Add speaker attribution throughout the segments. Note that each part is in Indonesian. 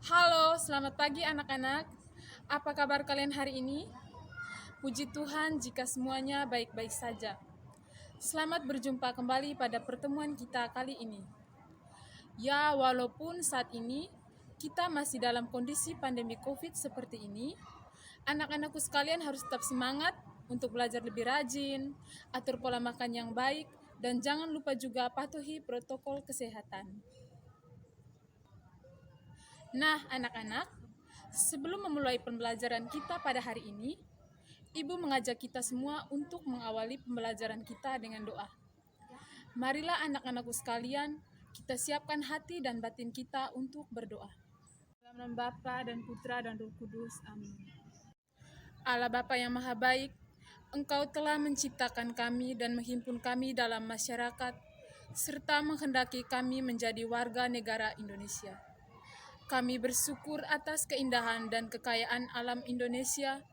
Speaker 1: Halo, selamat pagi anak-anak. Apa kabar kalian hari ini? Puji Tuhan jika semuanya baik-baik saja. Selamat berjumpa kembali pada pertemuan kita kali ini. Ya, walaupun saat ini kita masih dalam kondisi pandemi COVID seperti ini, anak-anakku sekalian harus tetap semangat untuk belajar lebih rajin, atur pola makan yang baik, dan jangan lupa juga patuhi protokol kesehatan. Nah, anak-anak, sebelum memulai pembelajaran kita pada hari ini, Ibu mengajak kita semua untuk mengawali pembelajaran kita dengan doa. Marilah anak-anakku sekalian, kita siapkan hati dan batin kita untuk berdoa. Dalam nama Bapa dan Putra dan Roh Kudus, amin. Allah Bapa yang Maha Baik, Engkau telah menciptakan kami dan menghimpun kami dalam masyarakat, serta menghendaki kami menjadi warga negara Indonesia. Kami bersyukur atas keindahan dan kekayaan alam Indonesia.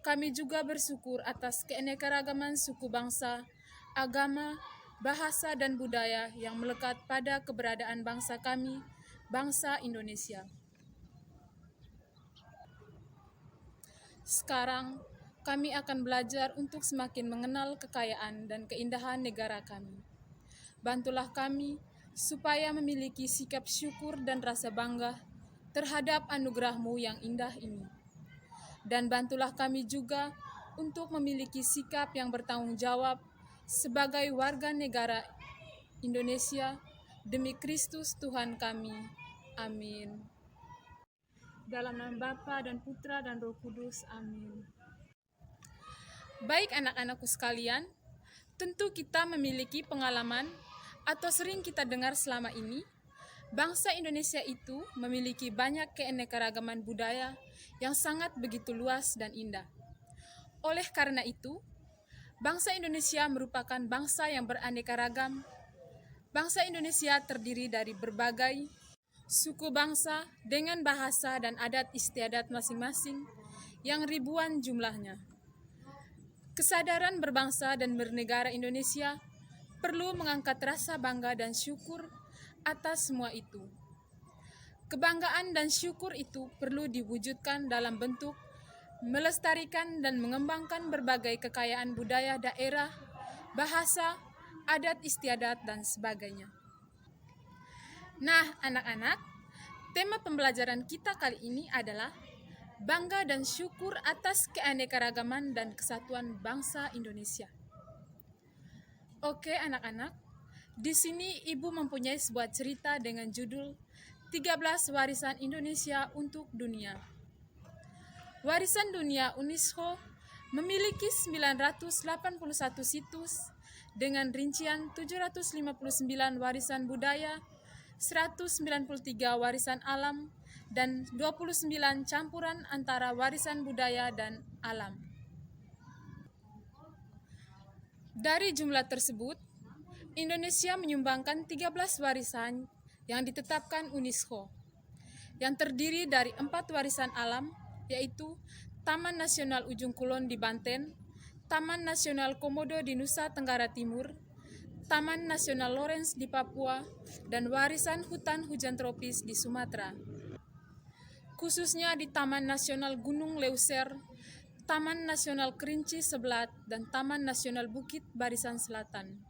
Speaker 1: Kami juga bersyukur atas keanekaragaman suku bangsa, agama, bahasa, dan budaya yang melekat pada keberadaan bangsa kami, bangsa Indonesia. Sekarang, kami akan belajar untuk semakin mengenal kekayaan dan keindahan negara kami. Bantulah kami supaya memiliki sikap syukur dan rasa bangga terhadap anugerah-Mu yang indah ini. Dan bantulah kami juga untuk memiliki sikap yang bertanggung jawab sebagai warga negara Indonesia demi Kristus Tuhan kami. Amin. Dalam nama Bapa dan Putra dan Roh Kudus. Amin. Baik anak-anakku sekalian, tentu kita memiliki pengalaman atau sering kita dengar selama ini, bangsa Indonesia itu memiliki banyak keanekaragaman budaya yang sangat begitu luas dan indah. Oleh karena itu, bangsa Indonesia merupakan bangsa yang beraneka ragam. Bangsa Indonesia terdiri dari berbagai suku bangsa dengan bahasa dan adat istiadat masing-masing yang ribuan jumlahnya. Kesadaran berbangsa dan bernegara Indonesia perlu mengangkat rasa bangga dan syukur atas semua itu. Kebanggaan dan syukur itu perlu diwujudkan dalam bentuk melestarikan dan mengembangkan berbagai kekayaan budaya daerah, bahasa, adat istiadat, dan sebagainya. Nah, anak-anak, tema pembelajaran kita kali ini adalah bangga dan syukur atas keanekaragaman dan kesatuan bangsa Indonesia. Oke, anak-anak, di sini Ibu mempunyai sebuah cerita dengan judul 13 Warisan Indonesia untuk Dunia. Warisan Dunia UNESCO memiliki 981 situs dengan rincian 759 warisan budaya, 193 warisan alam, dan 29 campuran antara warisan budaya dan alam. Dari jumlah tersebut, Indonesia menyumbangkan 13 warisan yang ditetapkan UNESCO, yang terdiri dari 4 warisan alam, yaitu Taman Nasional Ujung Kulon di Banten, Taman Nasional Komodo di Nusa Tenggara Timur, Taman Nasional Lorentz di Papua, dan warisan hutan hujan tropis di Sumatera. Khususnya di Taman Nasional Gunung Leuser, Taman Nasional Kerinci Seblat, dan Taman Nasional Bukit Barisan Selatan.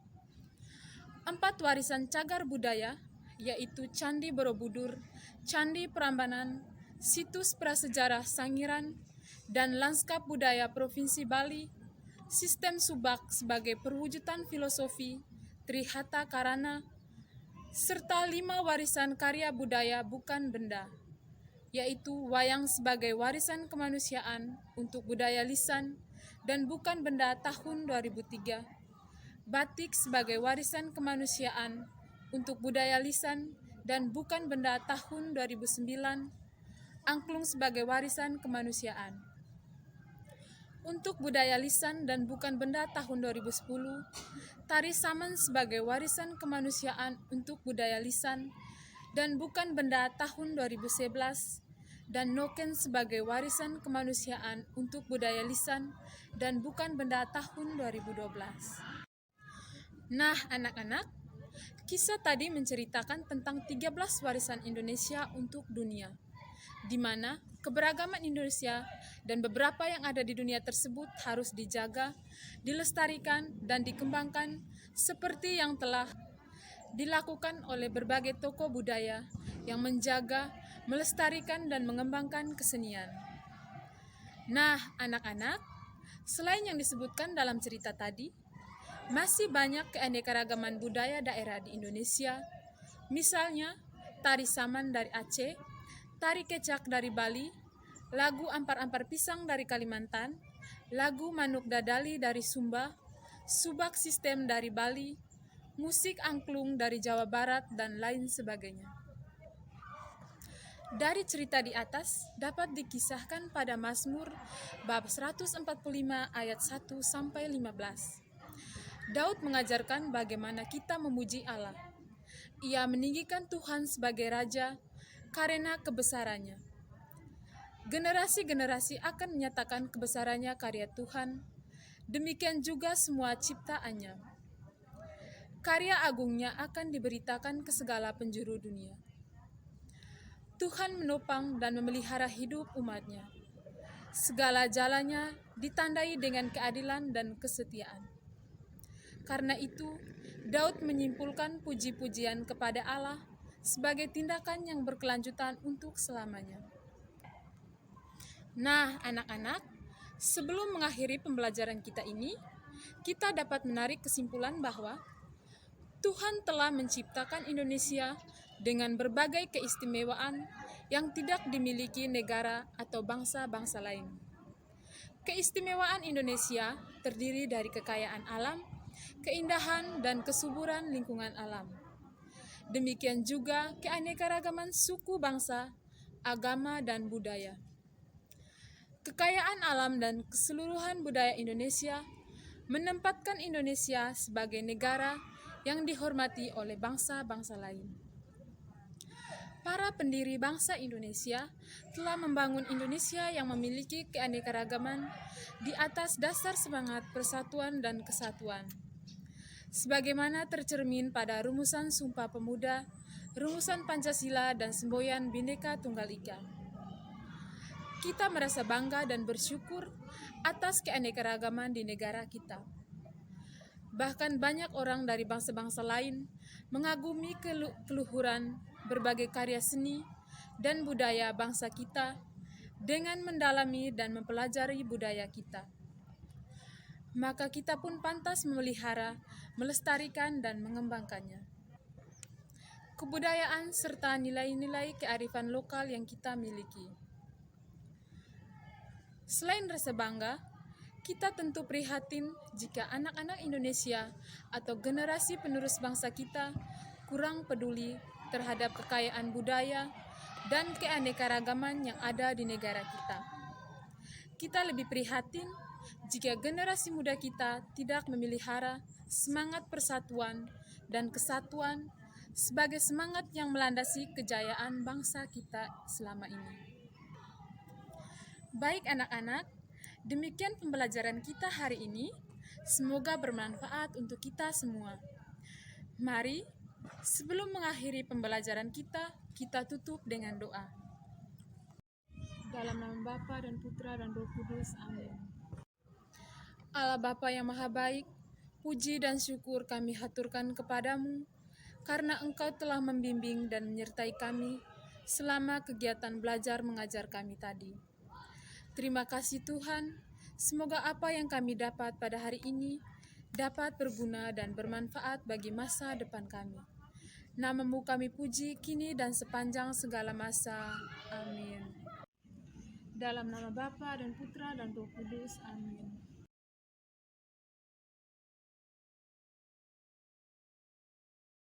Speaker 1: 4 warisan cagar budaya, yaitu Candi Borobudur, Candi Prambanan, Situs Prasejarah Sangiran, dan Lanskap Budaya Provinsi Bali, Sistem Subak sebagai perwujudan filosofi Trihata Karana, serta 5 warisan karya budaya bukan benda, yaitu wayang sebagai warisan kemanusiaan untuk budaya lisan dan bukan benda tahun 2003, batik sebagai warisan kemanusiaan untuk budaya lisan dan bukan benda tahun 2009, angklung sebagai warisan kemanusiaan. Untuk budaya lisan dan bukan benda tahun 2010, tari saman sebagai warisan kemanusiaan untuk budaya lisan dan bukan benda tahun 2011, dan noken sebagai warisan kemanusiaan untuk budaya lisan dan bukan benda tahun 2012. Nah, anak-anak, kisah tadi menceritakan tentang 13 warisan Indonesia untuk dunia. di mana keberagaman Indonesia dan beberapa yang ada di dunia tersebut harus dijaga, dilestarikan, dan dikembangkan seperti yang telah dilakukan oleh berbagai tokoh budaya yang menjaga, melestarikan, dan mengembangkan kesenian. Nah, anak-anak, selain yang disebutkan dalam cerita tadi, masih banyak keanekaragaman budaya daerah di Indonesia. Misalnya, tari saman dari Aceh, tari kecak dari Bali, lagu ampar-ampar pisang dari Kalimantan, lagu manuk dadali dari Sumba, subak sistem dari Bali, musik angklung dari Jawa Barat, dan lain sebagainya. Dari cerita di atas dapat dikisahkan pada Mazmur bab 145 ayat 1 sampai 15. Daud mengajarkan bagaimana kita memuji Allah. Ia meninggikan Tuhan sebagai Raja karena kebesarannya. Generasi-generasi akan menyatakan kebesarannya karya Tuhan, demikian juga semua ciptaannya. Karya agungnya akan diberitakan ke segala penjuru dunia. Tuhan menopang dan memelihara hidup umatnya. Segala jalannya ditandai dengan keadilan dan kesetiaan. Karena itu, Daud menyimpulkan puji-pujian kepada Allah sebagai tindakan yang berkelanjutan untuk selamanya. Nah, anak-anak, sebelum mengakhiri pembelajaran kita ini, kita dapat menarik kesimpulan bahwa Tuhan telah menciptakan Indonesia dengan berbagai keistimewaan yang tidak dimiliki negara atau bangsa-bangsa lain. Keistimewaan Indonesia terdiri dari kekayaan alam, keindahan dan kesuburan lingkungan alam. Demikian juga keanekaragaman suku bangsa, agama, dan budaya. Kekayaan alam dan keseluruhan budaya Indonesia menempatkan Indonesia sebagai negara yang dihormati oleh bangsa-bangsa lain. Para pendiri bangsa Indonesia telah membangun Indonesia yang memiliki keanekaragaman di atas dasar semangat persatuan dan kesatuan. Sebagaimana tercermin pada rumusan Sumpah Pemuda, rumusan Pancasila, dan semboyan Bhinneka Tunggal Ika. Kita merasa bangga dan bersyukur atas keanekaragaman di negara kita. Bahkan banyak orang dari bangsa-bangsa lain mengagumi keluhuran berbagai karya seni dan budaya bangsa kita dengan mendalami dan mempelajari budaya kita. Maka kita pun pantas memelihara, melestarikan, dan mengembangkannya. Kebudayaan serta nilai-nilai kearifan lokal yang kita miliki. Selain rasa bangga, kita tentu prihatin jika anak-anak Indonesia atau generasi penerus bangsa kita kurang peduli terhadap kekayaan budaya dan keanekaragaman yang ada di negara kita. Kita lebih prihatin jika generasi muda kita tidak memelihara semangat persatuan dan kesatuan sebagai semangat yang melandasi kejayaan bangsa kita selama ini. Baik anak-anak, demikian pembelajaran kita hari ini. Semoga bermanfaat untuk kita semua. Mari, sebelum mengakhiri pembelajaran kita tutup dengan doa. Dalam nama Bapa dan Putra dan Roh Kudus, amin. Allah Bapa yang Maha Baik, puji dan syukur kami haturkan kepadamu, karena Engkau telah membimbing dan menyertai kami selama kegiatan belajar mengajar kami tadi. Terima kasih Tuhan, semoga apa yang kami dapat pada hari ini dapat berguna dan bermanfaat bagi masa depan kami. Namamu kami puji kini dan sepanjang segala masa. Amin. Dalam nama Bapa dan Putra dan Roh Kudus. Amin.